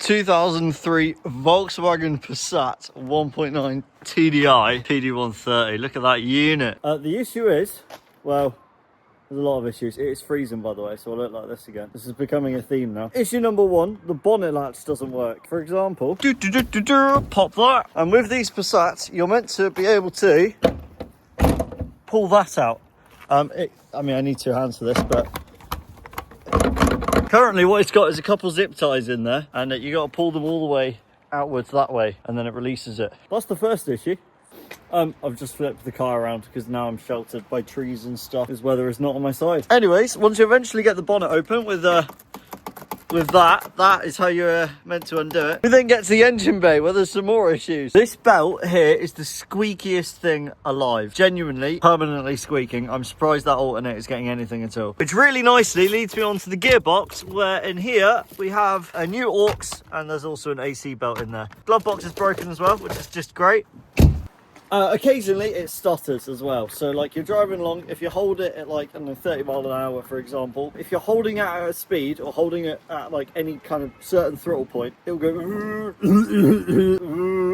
2003 Volkswagen Passat 1.9 TDI PD130. Look at that unit. The issue is, well, there's a lot of issues. It is freezing, by the way, so I look like this again. This is becoming a theme now. Issue number one, the bonnet latch doesn't work. For example, pop that. And with these Passats, you're meant to be able to pull that out. I mean, I need two hands for this, but currently what it's got is a couple zip ties in there, and you got to pull them all the way outwards that way, and then it releases it. That's the first issue. I've just flipped the car around because now I'm sheltered by trees and stuff, as weather is not on my side. Anyways, once you eventually get the bonnet open with that is how you're meant to undo it. We then get to the engine bay where there's some more issues. This belt here is the squeakiest thing alive. Genuinely, permanently squeaking. I'm surprised that alternator is getting anything at all. Which really nicely leads me on to the gearbox, where in here we have a new aux and there's also an AC belt in there. Glove box is broken as well, which is just great. Occasionally it stutters as well, so like you're driving along, if you hold it at like, I don't know, 30 mile an hour for example, if you're holding it at a speed or holding it at like any kind of certain throttle point, it'll go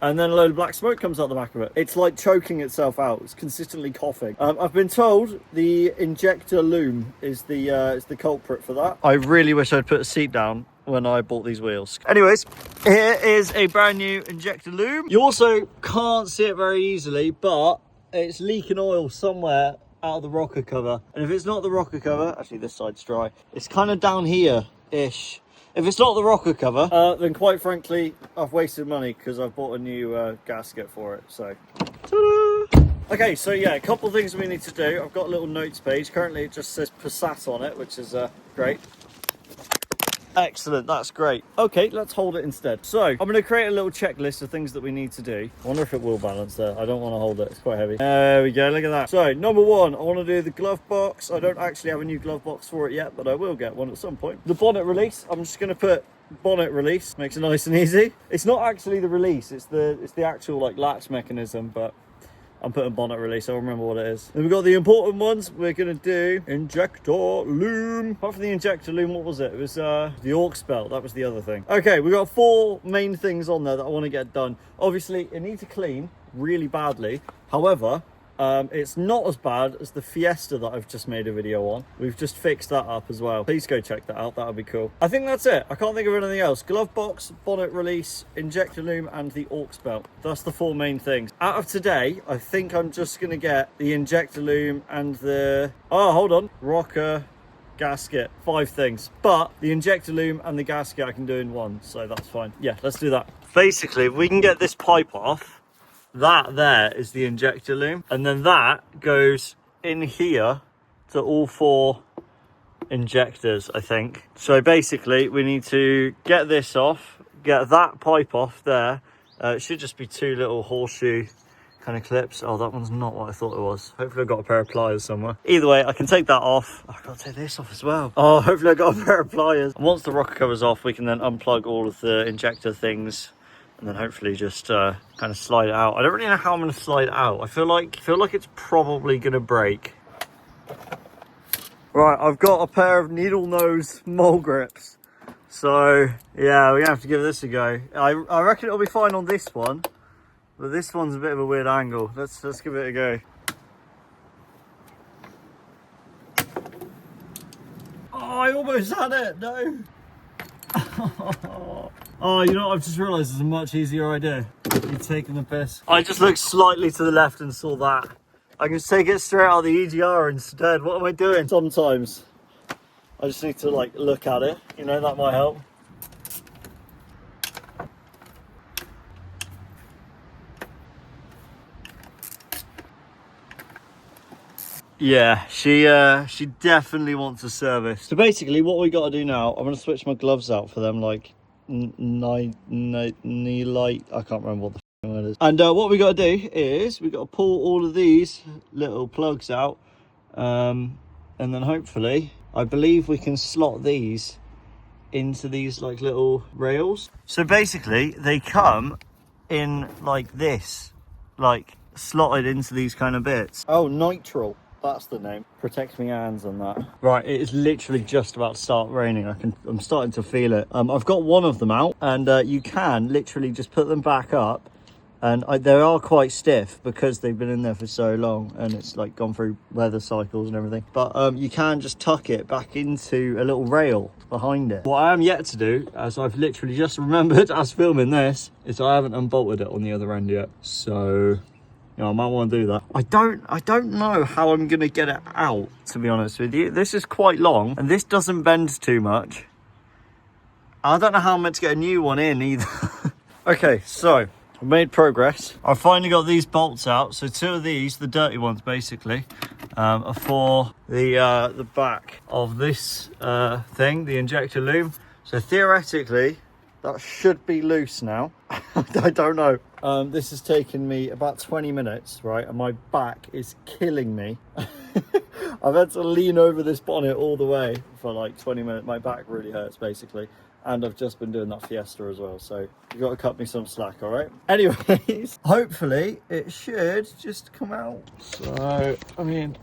and then a load of black smoke comes out the back of it. It's like choking itself out. It's consistently coughing. I've been told the injector loom is the culprit for that. I really wish I'd put a seat down when I bought these wheels. Anyways, here is a brand new injector loom. You also can't see it very easily, but it's leaking oil somewhere out of the rocker cover. And if it's not the rocker cover, actually this side's dry, it's kind of down here-ish. If it's not the rocker cover, then quite frankly, I've wasted money because I've bought a new gasket for it, so. Ta-da! Okay, so yeah, a couple of things we need to do. I've got a little notes page. Currently it just says Passat on it, which is great. Excellent, that's great. Okay, let's hold it instead. So I'm going to create a little checklist of things that we need to do. I wonder if it will balance there. I don't want to hold it, it's quite heavy. There we go, look at that. So number one, I want to do the glove box. I don't actually have a new glove box for it yet, but I will get one at some point. The bonnet release, I'm just going to put bonnet release, makes it nice and easy. It's not actually the release, it's the actual like latch mechanism, but I'm putting bonnet release, I'll remember what it is. Then we've got the important ones. We're gonna do injector loom. Apart from the injector loom, what was it? It was the aux belt, that was the other thing. Okay, we've got four main things on there that I wanna get done. Obviously, it needs to clean really badly. However, it's not as bad as the Fiesta that I've just made a video on. We've just fixed that up as well. Please go check that out, that would be cool. I think that's it. I can't think of anything else. Glove box, bonnet release, injector loom, and the aux belt. That's the four main things. Out of today, I think I'm just gonna get the injector loom and the, oh, hold on, rocker, gasket, 5 things. But the injector loom and the gasket I can do in one, so that's fine. Yeah, let's do that. Basically, if we can get this pipe off, that there is the injector loom, and then that goes in here to all 4 injectors, I think. So basically we need to get this off, get that pipe off there. It should just be 2 little horseshoe kind of clips. Oh, that one's not what I thought it was. Hopefully I've got a pair of pliers somewhere. Either way, I can take that off. Oh, I've got to take this off as well. Oh, hopefully I've got a pair of pliers. And once the rocker cover's off, we can then unplug all of the injector things and then hopefully just kind of slide it out. I don't really know how I'm going to slide it out. I feel like it's probably going to break. Right, I've got a pair of needle nose mole grips. So yeah, we're gonna have to give this a go. I reckon it'll be fine on this one, but this one's a bit of a weird angle. Let's give it a go. Oh, I almost had it, no. Oh, you know what? I've just realised it's a much easier idea. You're taking the piss. I just looked slightly to the left and saw that. I can just take it straight out of the EGR instead. What am I doing? Sometimes I just need to like look at it, you know, that might help. Yeah, she definitely wants a service. So basically what we got to do now, I'm going to switch my gloves out for them, like knee light, I can't remember what the word is. And what we got to do is we got to pull all of these little plugs out, and then hopefully I believe we can slot these into these like little rails. So basically they come in like this, like slotted into these kind of bits. Oh, nitrile. That's the name. Protect me hands on that. Right, it is literally just about to start raining. I'm starting to feel it. I've got one of them out, and you can literally just put them back up, and they are quite stiff because they've been in there for so long, and it's like gone through weather cycles and everything. But you can just tuck it back into a little rail behind it. What I am yet to do, as I've literally just remembered as filming this, is I haven't unbolted it on the other end yet. So I might want to do that. I don't know how I'm gonna get it out, to be honest with you. This is quite long, and this doesn't bend too much. I don't know how I'm meant to get a new one in either. Okay, so I've made progress. I've finally got these bolts out. So 2 of these, the dirty ones basically, are for the back of this thing, the injector loom. So theoretically, that should be loose now. I don't know. This has taken me about 20 minutes, right? And my back is killing me. I've had to lean over this bonnet all the way for like 20 minutes. My back really hurts, basically. And I've just been doing that Fiesta as well. So you've got to cut me some slack, all right? Anyways, hopefully it should just come out. So, I mean,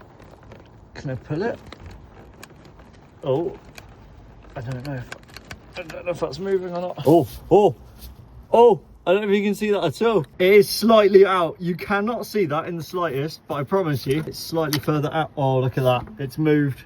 can I pull it? Oh, I don't know if that's moving or not. Oh, I don't know if you can see that at all. It is slightly out. You cannot see that in the slightest, but I promise you, it's slightly further out. Oh, look at that. It's moved.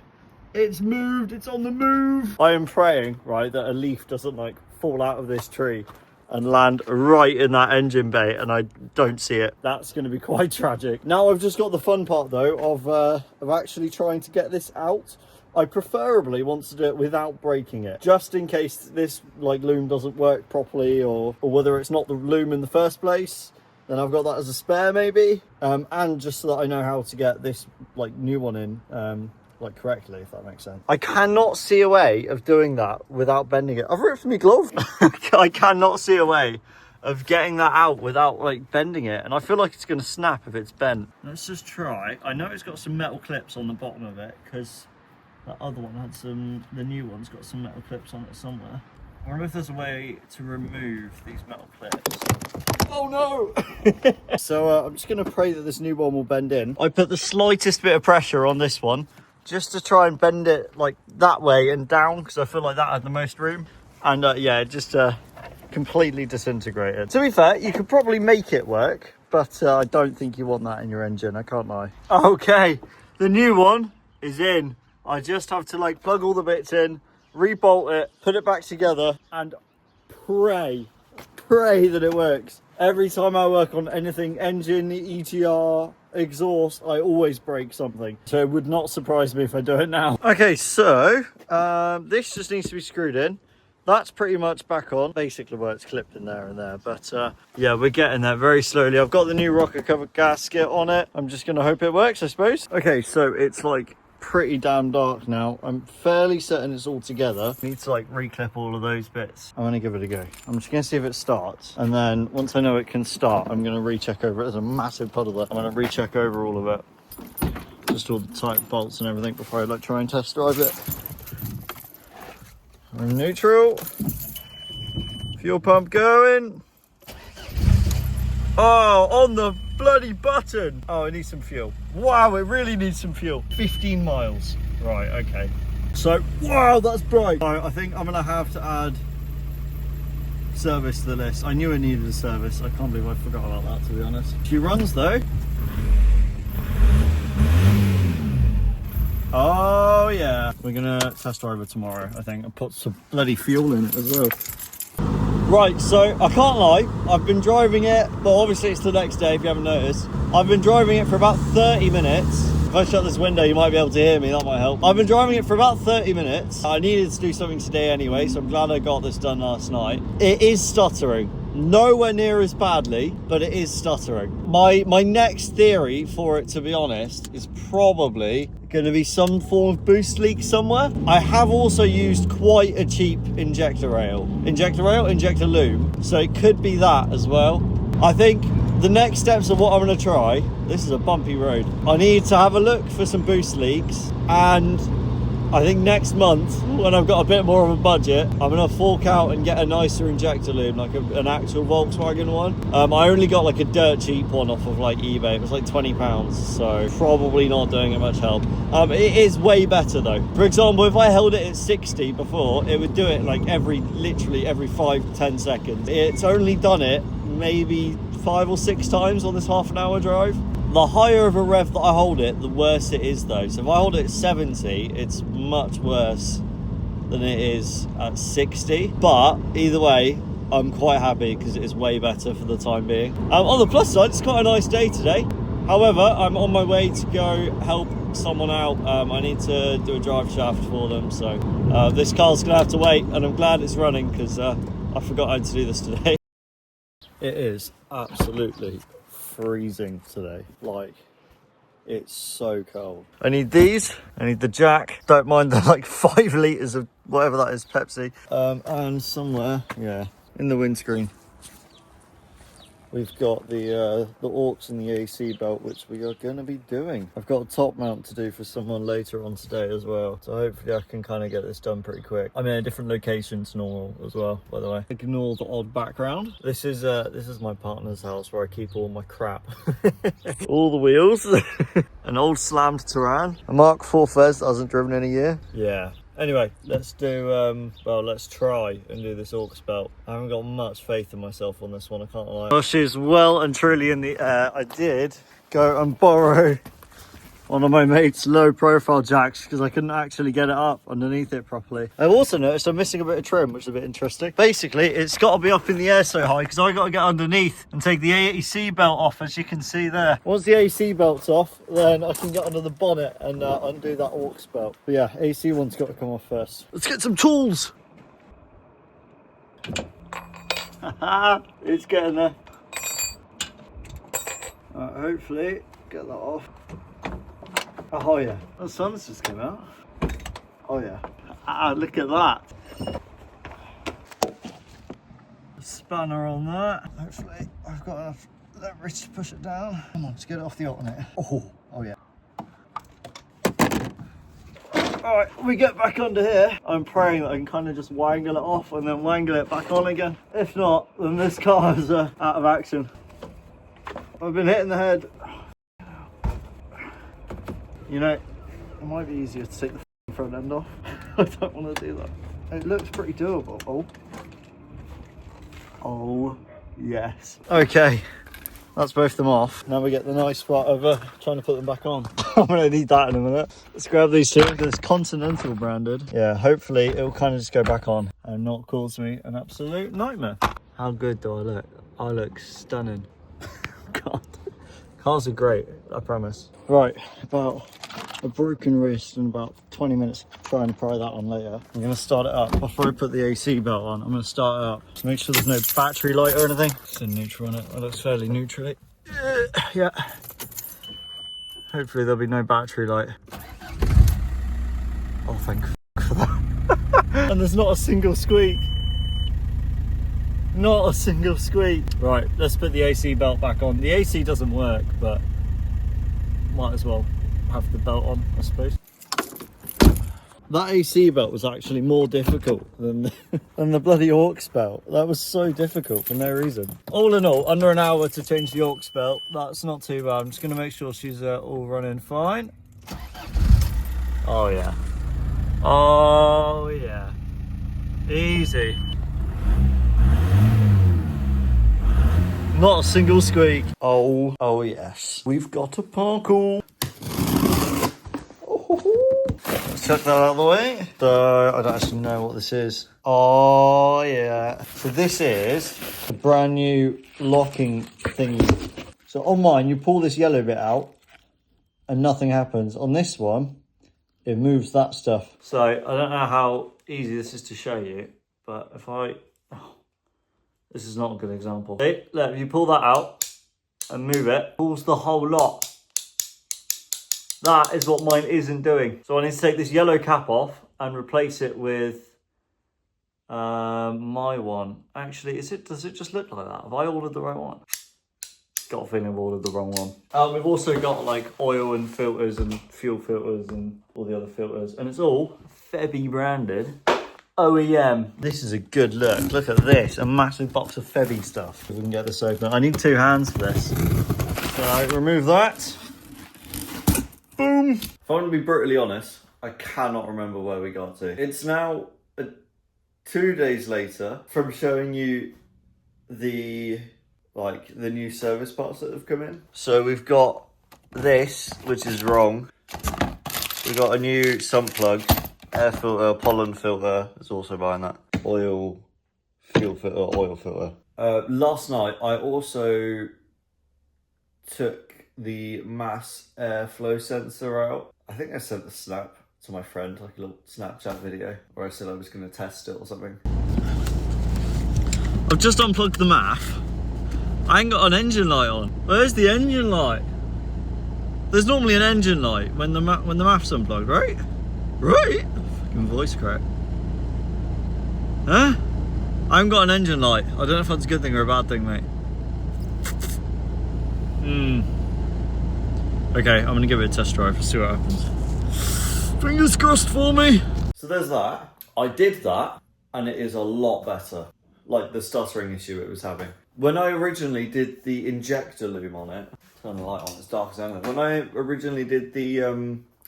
It's moved. It's on the move. I am praying, right, that a leaf doesn't like fall out of this tree and land right in that engine bay, and I don't see it. That's going to be quite tragic. Now I've just got the fun part though of actually trying to get this out. I preferably want to do it without breaking it, just in case this like loom doesn't work properly, or whether it's not the loom in the first place. Then I've got that as a spare maybe, and just so that I know how to get this like new one in like correctly, if that makes sense. I cannot see a way of doing that without bending it. I've ripped my glove. I cannot see a way of getting that out without like bending it, and I feel like it's going to snap if it's bent. Let's just try. I know it's got some metal clips on the bottom of it because that other one had some, the new one's got some metal clips on it somewhere. I wonder if there's a way to remove these metal clips. Oh no! So I'm just going to pray that this new one will bend in. I put the slightest bit of pressure on this one just to try and bend it like that way and down, because I feel like that had the most room. And yeah, it just completely disintegrated. To be fair, you could probably make it work, but I don't think you want that in your engine, I can't lie. Okay, the new one is in. I just have to like plug all the bits in, rebolt it, put it back together, and pray that it works. Every time I work on anything, engine, ETR, exhaust, I always break something. So it would not surprise me if I do it now. Okay, so this just needs to be screwed in. That's pretty much back on. Basically where it's clipped in there and there. But yeah, we're getting there very slowly. I've got the new rocker cover gasket on it. I'm just going to hope it works, I suppose. Okay, so it's like pretty damn dark now. I'm fairly certain it's all together. I need to like reclip all of those bits. I'm gonna give it a go. I'm just gonna see if it starts, and then once I know it can start, I'm gonna recheck over it. There's a massive puddle there. I'm gonna recheck over all of it, just all the tight bolts and everything, before I like try and test drive it. I'm neutral. Fuel pump going. Oh, on the bloody button. Oh, it needs some fuel. Wow, it really needs some fuel. 15 miles. Right, okay. So, wow, that's bright. I think I'm gonna have to add service to the list. I knew it needed a service. I can't believe I forgot about that, to be honest. She runs though. Oh yeah. We're gonna test drive it tomorrow, I think, and put some bloody fuel in it as well. Right, so I can't lie, I've been driving it, but obviously it's the next day if you haven't noticed. I've been driving it for about 30 minutes. If I shut this window, you might be able to hear me, that might help. I've been driving it for about 30 minutes. I needed to do something today anyway, so I'm glad I got this done last night. It is stuttering. Nowhere near as badly, but it is stuttering. My next theory for it, to be honest, is probably going to be some form of boost leak somewhere. I have also used quite a cheap injector loom, so it could be that as well. I think the next steps of what I'm going to try, this is a bumpy road, I need to have a look for some boost leaks, and I think next month, when I've got a bit more of a budget, I'm gonna fork out and get a nicer injector lube, like an actual Volkswagen one. I only got like a dirt cheap one off of like eBay. It was like £20, so probably not doing it much help. It is way better though. For example, if I held it at 60 before, it would do it like literally every 5-10 seconds. It's only done it maybe 5 or 6 times on this half-an-hour drive. The higher of a rev that I hold it, the worse it is though. So if I hold it at 70, it's much worse than it is at 60. But either way, I'm quite happy because it is way better for the time being. On the plus side, it's quite a nice day today. However, I'm on my way to go help someone out. I need to do a drive shaft for them. So this car's gonna have to wait, and I'm glad it's running because I forgot I had to do this today. It is absolutely freezing today. Like, it's so cold. I need these. I need the jack. Don't mind the like 5 litres of whatever that is, Pepsi. And somewhere, yeah, in the windscreen, we've got the aux and the AC belt, which we are going to be doing. I've got a top mount to do for someone later on today as well, so hopefully I can kind of get this done pretty quick. I'm in a different location to normal as well, by the way. Ignore the odd background. This is my partner's house where I keep all my crap. All the wheels. An old slammed Touran. A Mark IV Fez that hasn't driven in a year. Yeah. Anyway, let's do, let's try and do this aux belt. I haven't got much faith in myself on this one, I can't lie. Well, she's well and truly in the air. I did go and borrow one of my mate's low profile jacks because I couldn't actually get it up underneath it properly. I've also noticed I'm missing a bit of trim, which is a bit interesting. Basically, it's got to be up in the air so high because I got to get underneath and take the AC belt off, as you can see there. Once the AC belt's off, then I can get under the bonnet and undo that aux belt. But yeah, AC one's got to come off first. Let's get some tools. It's getting there. Right, hopefully get that off. Oh yeah, the sun's just came out. Oh yeah. Look at that. Spanner on that. Hopefully I've got enough leverage to push it down. Come on, let's get it off the alternator. Oh yeah. Alright, we get back under here. I'm praying that I can kind of just wangle it off and then wangle it back on again. If not, then this car is out of action. I've been hitting the head. You know, it might be easier to take the front end off. I don't want to do that. It looks pretty doable. Oh, yes. Okay, that's both them off. Now we get the nice part of trying to put them back on. I'm going to need that in a minute. Let's grab these two. There's Continental branded. Yeah, hopefully it'll kind of just go back on and not cause me an absolute nightmare. How good do I look? I look stunning. God. Cars are great, I promise. Right, about a broken wrist and about 20 minutes trying to pry that on later. I'm going to start it up. Before I put the AC belt on, I'm going to start it up. Just make sure there's no battery light or anything. It's in neutral on it. It looks fairly neutral. Yeah. Hopefully there'll be no battery light. Oh, thank for that. And there's not a single squeak. Not a single squeak. Right, let's put the AC belt back on. The AC doesn't work, but might as well have the belt on, I suppose. That AC belt was actually more difficult than the bloody aux belt. That was so difficult for no reason. All in all, under an hour to change the aux belt. That's not too bad. I'm just going to make sure she's all running fine. Oh yeah. Oh yeah. Easy. Not a single squeak. Oh yes. We've got a parkour. Let's chuck that out of the way. So, I don't actually know what this is. Oh yeah. So this is a brand new locking thingy. So on mine, you pull this yellow bit out and nothing happens. On this one, it moves that stuff. So I don't know how easy this is to show you, but if I... This is not a good example. See, look, you pull that out and move it, pulls the whole lot. That is what mine isn't doing. So I need to take this yellow cap off and replace it with my one. Actually, does it just look like that? Have I ordered the right one? got a feeling I've ordered the wrong one. We've also got like oil and filters and fuel filters and all the other filters, and it's all Febby branded. OEM. This is a good look. Look at this, a massive box of Febby stuff. If we can get this open. I need 2 hands for this. So remove that. Boom. If I want to be brutally honest, I cannot remember where we got to. It's now 2 days later from showing you the new service parts that have come in. So we've got this, which is wrong. We've got a new sump plug, air filter, pollen filter. It's also behind that. Oil, fuel filter, oil filter. Last night I also took the mass airflow sensor out. I think I sent a snap to my friend, like a little Snapchat video, where I said I was going to test it or something. I've just unplugged the MAF. I ain't got an engine light on. Where's the engine light? There's normally an engine light when the MAF's unplugged, right? Right? Fucking voice crack. Huh? I haven't got an engine light. I don't know if that's a good thing or a bad thing, mate. Okay, I'm gonna give it a test drive and see what happens. Fingers crossed for me. So there's that. I did that, and it is a lot better. Like the stuttering issue it was having. When I originally did the injector loom on it, turn the light on, it's dark as anything. When I originally did the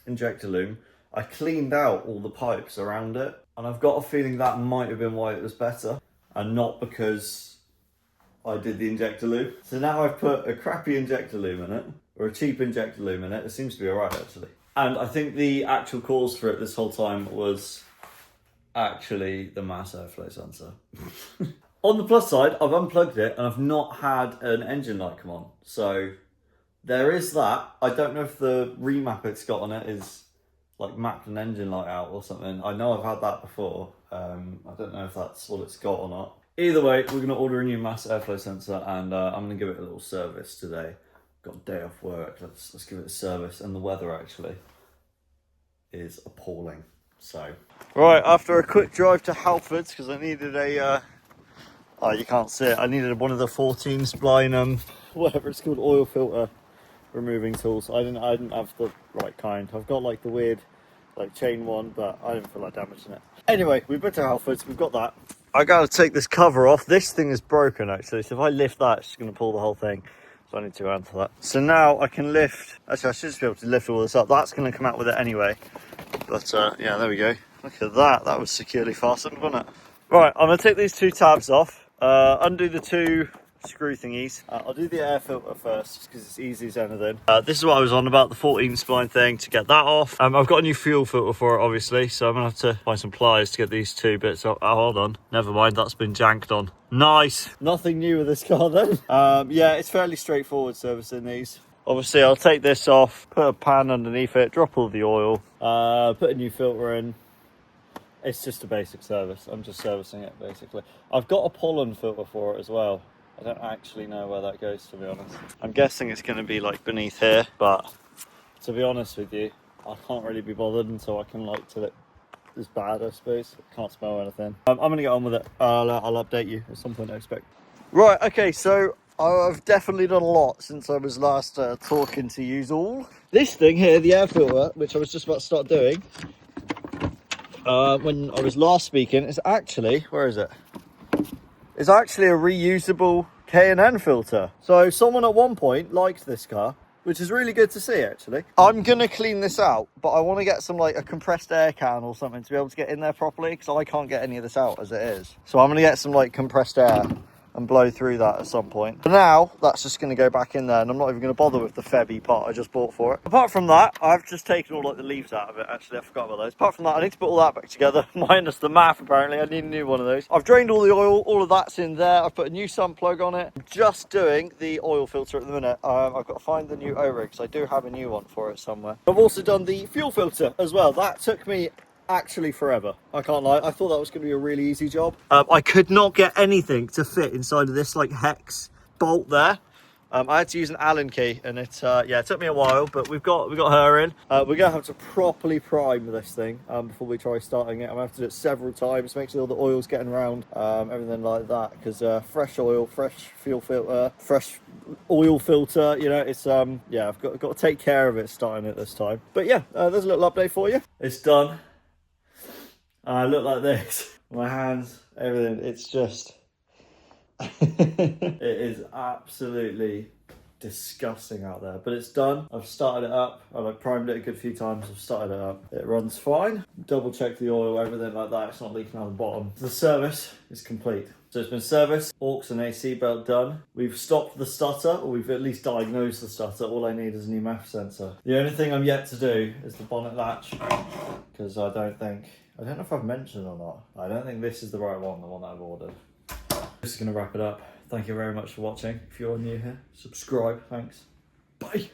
injector loom, I cleaned out all the pipes around it, and I've got a feeling that might have been why it was better, and not because I did the injector loom. So now I've put a crappy injector loom in it, or a cheap injector loom in it. It seems to be alright actually. And I think the actual cause for it this whole time was actually the mass airflow sensor. On the plus side, I've unplugged it and I've not had an engine light come on. So there is that. I don't know if the remap it's got on it is like mapped an engine light out or something. I know I've had that before. I don't know if that's what it's got or not. Either way, we're going to order a new mass airflow sensor, and I'm going to give it a little service today. Got a day off work. Let's give it a service. And the weather actually is appalling. So right, after a quick drive to Halfords because I needed a oh, you can't see it. I needed one of the 14 spline whatever it's called, oil filter removing tools. I didn't have the right kind. I've got like the weird like chain one, but I didn't feel like damaging it. Anyway, we've been to Halfords. We've got that. I got to take this cover off. This thing is broken actually. So if I lift that, it's just going to pull the whole thing. So I need 2 hands for that. So now I can lift. Actually, I should just be able to lift all this up. That's going to come out with it anyway. But yeah, there we go. Look at that. That was securely fastened, wasn't it? Right, I'm going to take these 2 tabs off. Undo the 2 screw thingies. I'll do the air filter first just because it's easy as anything. This is what I was on about, the 14 spline thing, to get that off. I've got a new fuel filter for it obviously, so I'm gonna have to find some pliers to get these 2 bits off. Oh, hold on, never mind, that's been janked on. Nice. Nothing new with this car then. Yeah, it's fairly straightforward servicing these. Obviously I'll take this off, put a pan underneath it, drop all the oil, put a new filter in. It's just a basic service. I'm just servicing it basically. I've got a pollen filter for it as well. I don't actually know where that goes, to be honest. I'm guessing it's going to be like beneath here, but to be honest with you, I can't really be bothered until I can like till it is bad, I suppose. I can't smell anything. I'm going to get on with it. I'll update you at some point, I expect. Right, okay, so I've definitely done a lot since I was last talking to you all. This thing here, the air filter, which I was just about to start doing, when I was last speaking, is actually, where is it? It's actually a reusable K&N filter. So someone at one point liked this car, which is really good to see actually. I'm gonna clean this out, but I want to get some like a compressed air can or something to be able to get in there properly, because I can't get any of this out as it is. So I'm gonna get some like compressed air and blow through that at some point. For now, that's just going to go back in there, and I'm not even going to bother with the Febby part I just bought for it. Apart from that, I've just taken all like the leaves out of it. Actually, I forgot about those. Apart from that, I need to put all that back together. Minus the MAF, apparently. I need a new one of those. I've drained all the oil. All of that's in there. I've put a new sump plug on it. I'm just doing the oil filter at the minute. I've got to find the new O-ring, because I do have a new one for it somewhere. I've also done the fuel filter as well. That took me actually forever. I can't lie. I thought that was going to be a really easy job. I could not get anything to fit inside of this like hex bolt there. I had to use an Allen key, and it took me a while, but we got her in. We're gonna have to properly prime this thing before we try starting it. I'm gonna have to do it several times, make sure all the oil's getting around, everything like that. Because fresh oil, fresh fuel filter, fresh oil filter. You know, it's I've got to take care of it starting it this time. But yeah, there's a little update for you. It's done. I look like this. My hands, everything. It's just. It is absolutely disgusting out there, but it's done. I've started it up. I've primed it a good few times. I've started it up. It runs fine. Double check the oil, everything like that. It's not leaking out the bottom. The service is complete. So it's been serviced, aux and AC belt done. We've stopped the stutter, or we've at least diagnosed the stutter. All I need is a new MAF sensor. The only thing I'm yet to do is the bonnet latch, because I don't know if I've mentioned or not. I don't think this is the right one, the one that I've ordered. Just going to wrap it up. Thank you very much for watching. If you're new here, subscribe. Thanks. Bye.